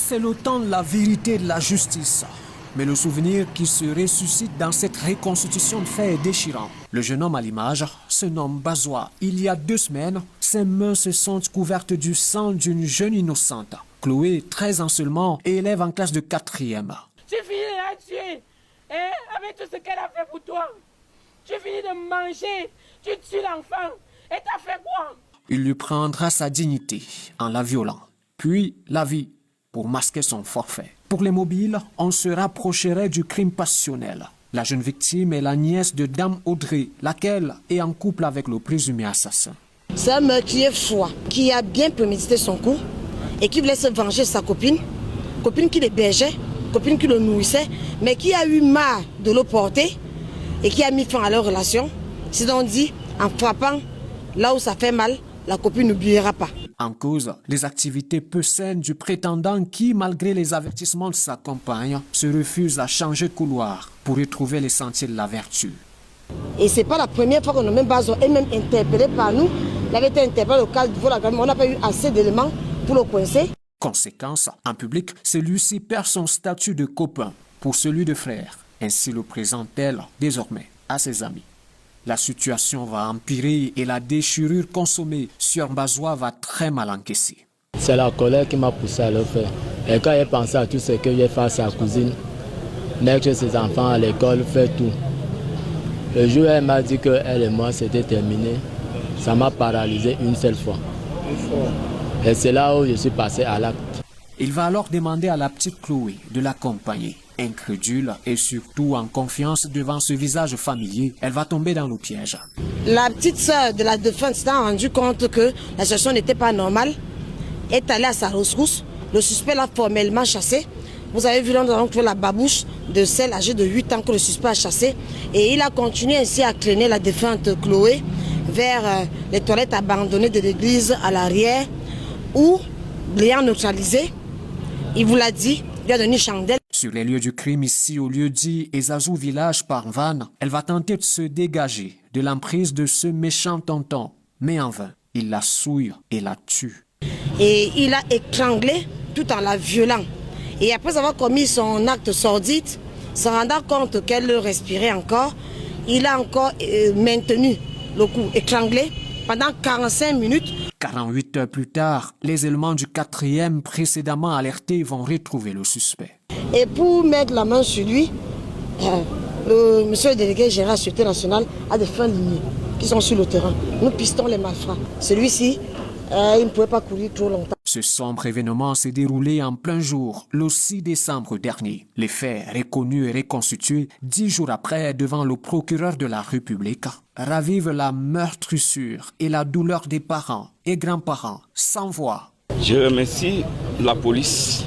C'est le temps de la vérité et de la justice. Mais le souvenir qui se ressuscite dans cette reconstitution de faits est déchirant. Le jeune homme à l'image se nomme Bazoua. Il y a 2 semaines, ses mains se sont couvertes du sang d'une jeune innocente. Chloé, 13 ans seulement, est élève en classe de 4e. Tu finis de la tuer, avec tout ce qu'elle a fait pour toi. Tu finis de manger, tu tues l'enfant, et t'as fait quoi? Il lui prendra sa dignité en la violant, puis la vie pour masquer son forfait. Pour les mobiles, on se rapprocherait du crime passionnel. La jeune victime est la nièce de Dame Audrey, laquelle est en couple avec le présumé assassin. C'est un meurtrier froid qui a bien prémédité son coup et qui voulait se venger de sa copine qui l'hébergeait, copine qui le nourrissait, mais qui a eu marre de le porter et qui a mis fin à leur relation. C'est donc dit, en frappant là où ça fait mal, la copine n'oubliera pas. En cause, les activités peu saines du prétendant qui, malgré les avertissements de sa compagne, se refuse à changer de couloir pour retrouver les sentiers de la vertu. Et c'est pas la première fois qu'on a même Bazoua est même interpellé par nous. Il avait été interpellé au cadre de la Grammy. On n'a pas eu assez d'éléments pour le coincer. Conséquence, en public, celui-ci perd son statut de copain pour celui de frère. Ainsi le présente-t-elle désormais à ses amis. La situation va empirer et la déchirure consommée sur Bazoua va très mal encaisser. C'est la colère qui m'a poussé à le faire. Et quand j'ai pensé à tout ce que j'ai fait à sa cousine, mettre ses enfants à l'école, faire tout. Le jour où elle m'a dit qu'elle et moi c'était terminé, ça m'a paralysé une seule fois. Et c'est là où je suis passé à l'acte. Il va alors demander à la petite Chloé de l'accompagner. Incrédule et surtout en confiance devant ce visage familier, elle va tomber dans le piège. La petite sœur de la défunte s'est rendue compte que la situation n'était pas normale, est allée à sa ressource. Le suspect l'a formellement chassé. Vous avez vu, nous avons trouvé la babouche de celle âgée de 8 ans que le suspect a chassé. Et il a continué ainsi à traîner la défunte Chloé vers les toilettes abandonnées de l'église à l'arrière, où, l'ayant neutralisé, il vous l'a dit, il a donné chandelle. Sur les lieux du crime ici au lieu-dit Ezazou village par van, elle va tenter de se dégager de l'emprise de ce méchant tonton. Mais en vain, il la souille et la tue. Et il l'a étranglée tout en la violant. Et après avoir commis son acte sordide, se rendant compte qu'elle respirait encore, il a encore maintenu le coup étranglé pendant 45 minutes. 48 heures plus tard, les éléments du 4e précédemment alertés vont retrouver le suspect. Et pour mettre la main sur lui, le monsieur le délégué général de la Sûreté nationale a des fins lignées qui sont sur le terrain. Nous pistons les malfrats. Celui-ci, il ne pouvait pas courir trop longtemps. Ce sombre événement s'est déroulé en plein jour, le 6 décembre dernier. Les faits reconnus et reconstitués 10 jours après devant le procureur de la République ravivent la meurtrissure et la douleur des parents et grands-parents sans voix. Je remercie la police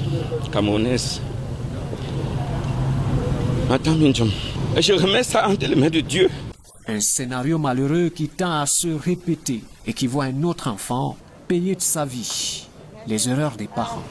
camerounaise. Et je remets ça entre les mains de Dieu. Un scénario malheureux qui tend à se répéter et qui voit un autre enfant payer de sa vie les erreurs des parents.